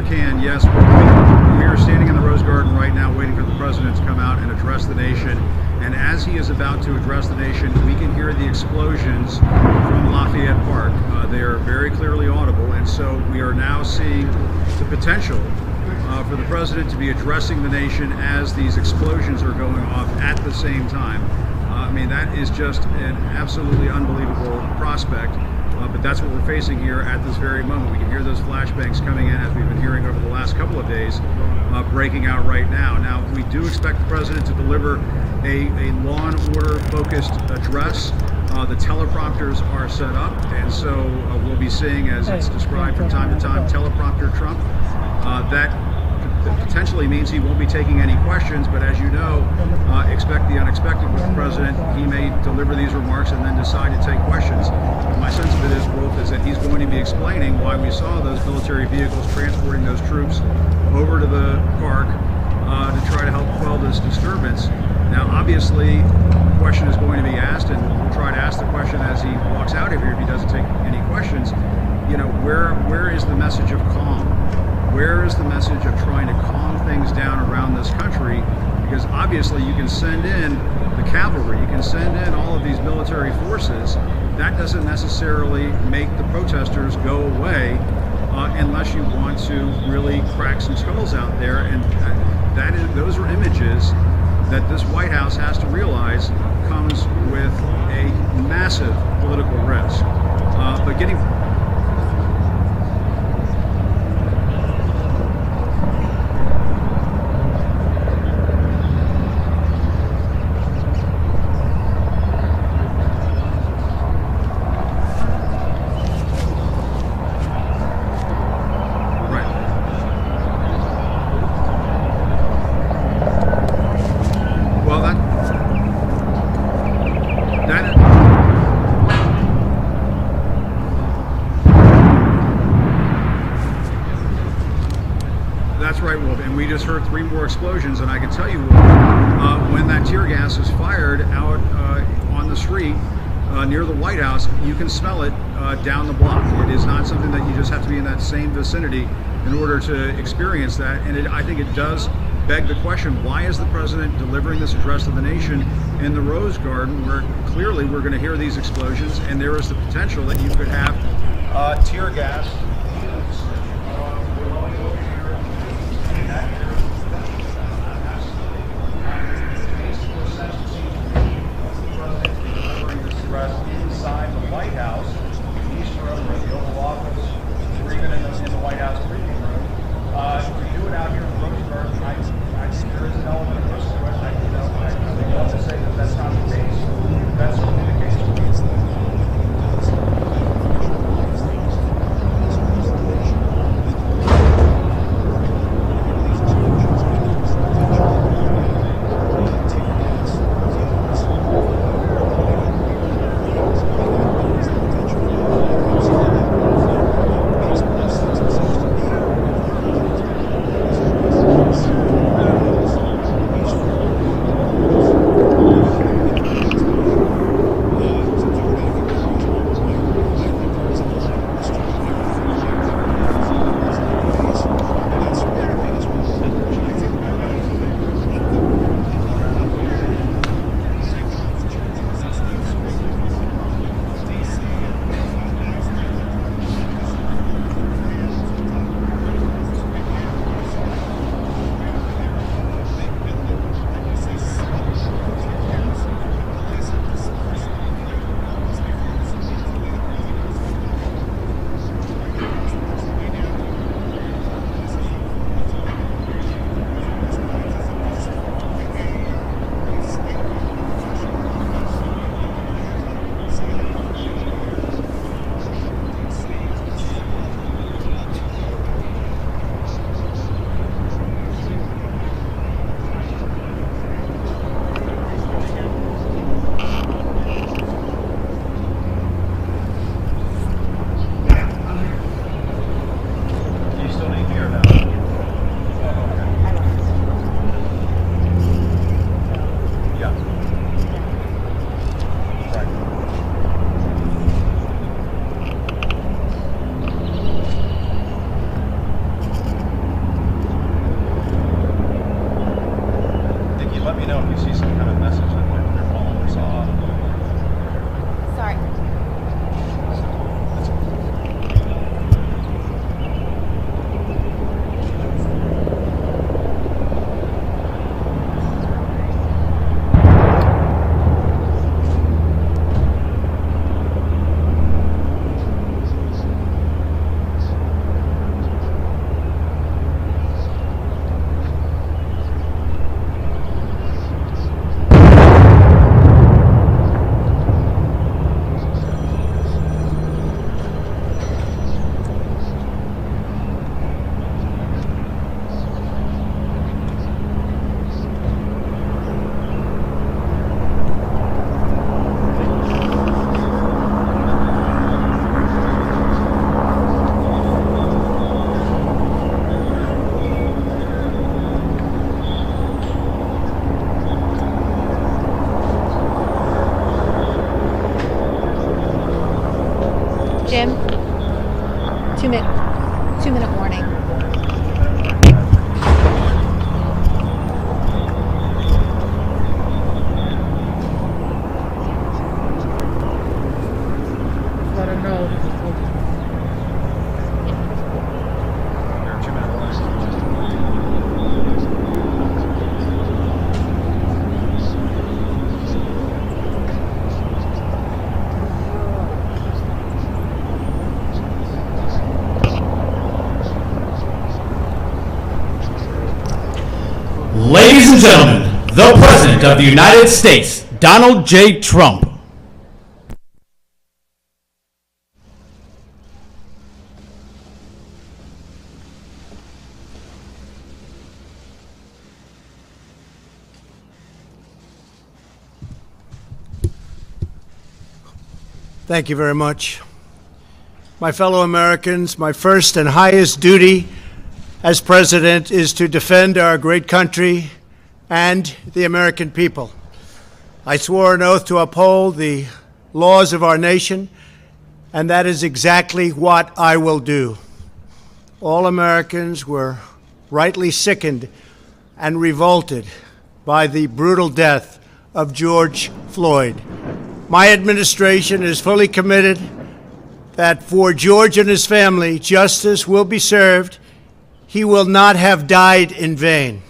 sure can. Yes, we are standing in the Rose Garden right now waiting for the president to come out and address the nation. And as he is about to address the nation, we can hear the explosions from Lafayette Park. They are very clearly audible, and so we are now seeing the potential for the president to be addressing the nation as these explosions are going off at the same time. I mean, that is just an absolutely unbelievable prospect. But that's what we're facing here at this very moment. We can hear those flashbangs coming in, as we've been hearing over the last couple of days, breaking out right now. Now, we do expect the president to deliver a law and order focused address. The teleprompters are set up, and so we'll be seeing, as it's described from time to time, teleprompter Trump. That potentially means he won't be taking any questions, but as you know, expect the unexpected with the president. He may deliver these remarks and then decide to take questions. But my sense of it is, Wolf, is that he's going to be explaining why we saw those military vehicles transporting those troops over to the park to try to help quell this disturbance. Now, obviously, the question is going to be asked, and we'll try to ask the question as he walks out of here if he doesn't take any questions. You know, where is the message of calm? Where is the message of trying to calm things down around this country? Because obviously you can send in the cavalry, you can send in all of these military forces. That doesn't necessarily make the protesters go away unless you want to really crack some skulls out there. And those are images that this White House has to realize comes with a massive political risk. But getting we just heard 3 more explosions, and I can tell you when that tear gas is fired out on the street near the White House, you can smell it down the block. It is not something that you just have to be in that same vicinity in order to experience that. And I think it does beg the question, why is the president delivering this address to the nation in the Rose Garden, where clearly we're going to hear these explosions, and there is the potential that you could have tear gas inside the White House, east room or the Oval Office, or even in the White House briefing room. To do it out here in the Rose Garden, I think there is an element of risk to it. I think I'll just say that that's not the case. That's certainly the case. Ladies and gentlemen, the President of the United States, Donald J. Trump. Thank you very much. My fellow Americans, my first and highest duty as President is to defend our great country and the American people. I swore an oath to uphold the laws of our nation, and that is exactly what I will do. All Americans were rightly sickened and revolted by the brutal death of George Floyd. My administration is fully committed that for George and his family, justice will be served. He will not have died in vain.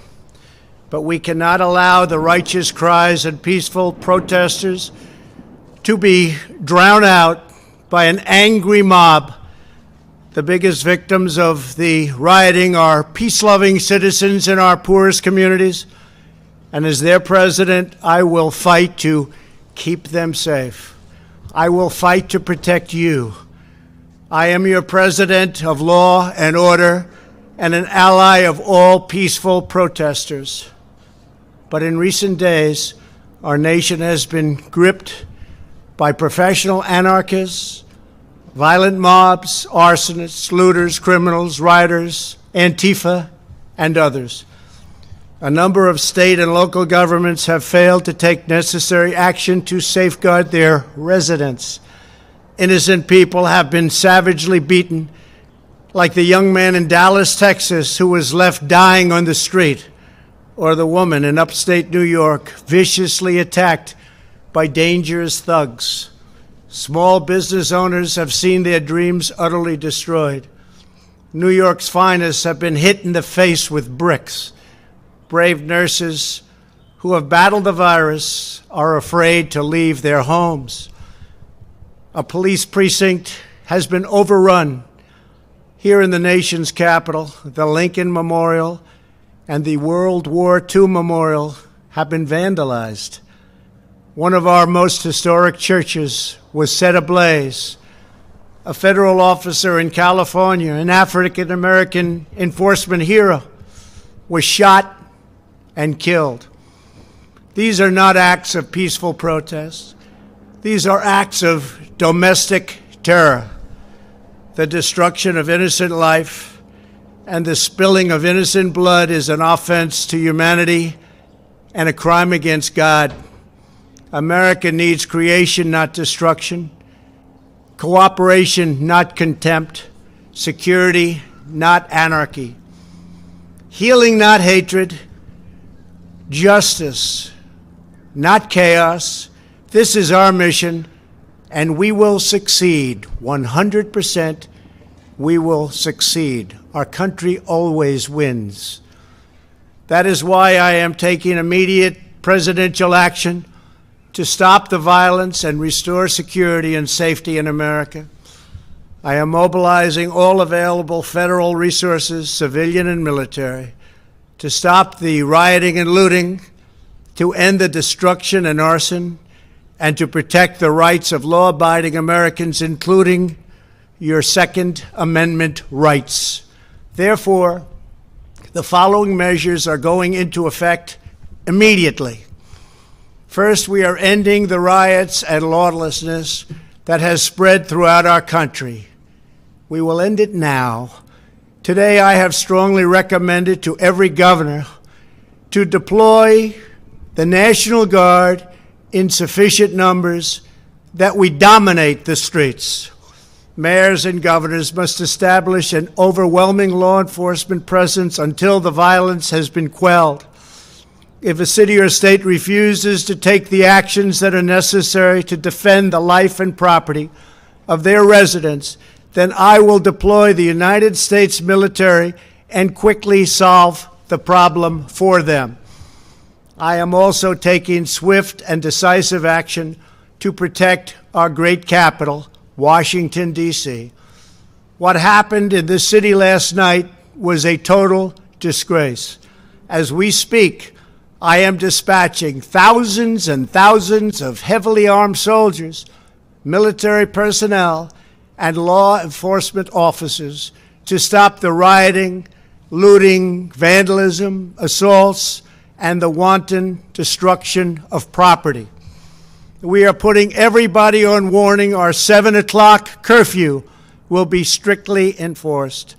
But we cannot allow the righteous cries and peaceful protesters to be drowned out by an angry mob. The biggest victims of the rioting are peace-loving citizens in our poorest communities. And as their president, I will fight to keep them safe. I will fight to protect you. I am your president of law and order and an ally of all peaceful protesters. But in recent days, our nation has been gripped by professional anarchists, violent mobs, arsonists, looters, criminals, rioters, Antifa, and others. A number of state and local governments have failed to take necessary action to safeguard their residents. Innocent people have been savagely beaten, like the young man in Dallas, Texas, who was left dying on the street, or the woman in upstate New York viciously attacked by dangerous thugs. Small business owners have seen their dreams utterly destroyed. New York's finest have been hit in the face with bricks. Brave nurses who have battled the virus are afraid to leave their homes. A police precinct has been overrun here in the nation's capital. The Lincoln Memorial and the World War II Memorial have been vandalized. One of our most historic churches was set ablaze. A federal officer in California, an African-American enforcement hero, was shot and killed. These are not acts of peaceful protest. These are acts of domestic terror. The destruction of innocent life and the spilling of innocent blood is an offense to humanity and a crime against God. America needs creation, not destruction, cooperation, not contempt, security, not anarchy, healing, not hatred, justice, not chaos. This is our mission, and we will succeed. 100%, we will succeed. Our country always wins. That is why I am taking immediate presidential action to stop the violence and restore security and safety in America. I am mobilizing all available federal resources, civilian and military, to stop the rioting and looting, to end the destruction and arson, and to protect the rights of law-abiding Americans, including your Second Amendment rights. Therefore, the following measures are going into effect immediately. First, we are ending the riots and lawlessness that has spread throughout our country. We will end it now. Today, I have strongly recommended to every governor to deploy the National Guard in sufficient numbers that we dominate the streets. Mayors and governors must establish an overwhelming law enforcement presence until the violence has been quelled. If a city or state refuses to take the actions that are necessary to defend the life and property of their residents, then I will deploy the United States military and quickly solve the problem for them. I am also taking swift and decisive action to protect our great capital, Washington, D.C. What happened in this city last night was a total disgrace. As we speak, I am dispatching thousands and thousands of heavily armed soldiers, military personnel, and law enforcement officers to stop the rioting, looting, vandalism, assaults, and the wanton destruction of property. We are putting everybody on warning. Our 7 o'clock curfew will be strictly enforced.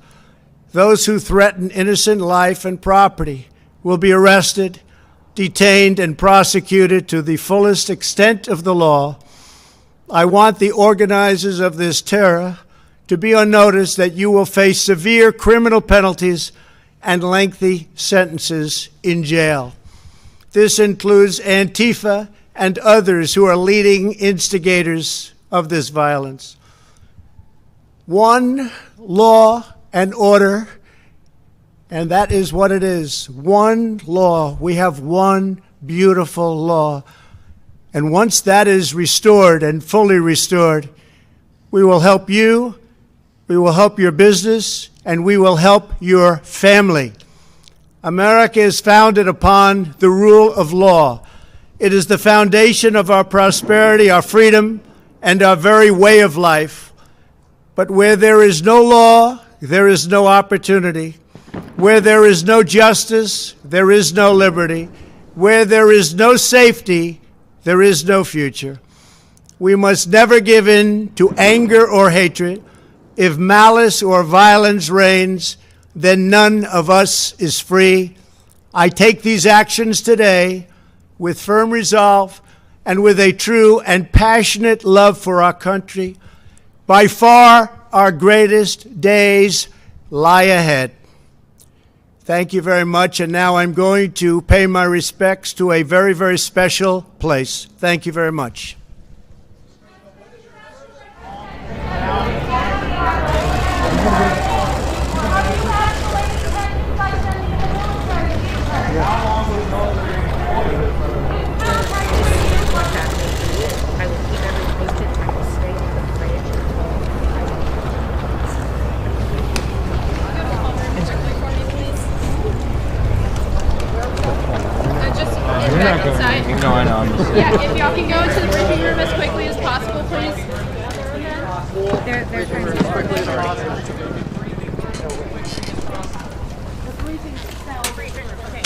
Those who threaten innocent life and property will be arrested, detained, and prosecuted to the fullest extent of the law. I want the organizers of this terror to be on notice that you will face severe criminal penalties and lengthy sentences in jail. This includes Antifa and others who are leading instigators of this violence. One law and order, and that is what it is. One law. We have one beautiful law. And once that is restored and fully restored, we will help you, we will help your business, and we will help your family. America is founded upon the rule of law. It is the foundation of our prosperity, our freedom, and our very way of life. But where there is no law, there is no opportunity. Where there is no justice, there is no liberty. Where there is no safety, there is no future. We must never give in to anger or hatred. If malice or violence reigns, then none of us is free. I take these actions today with firm resolve and with a true and passionate love for our country. By far, our greatest days lie ahead. Thank you very much, and now I'm going to pay my respects to a very, very special place. Thank you very much. No, I know. Yeah, if y'all can go into the briefing room as quickly as possible, please. They're trying to The briefing cell. Okay.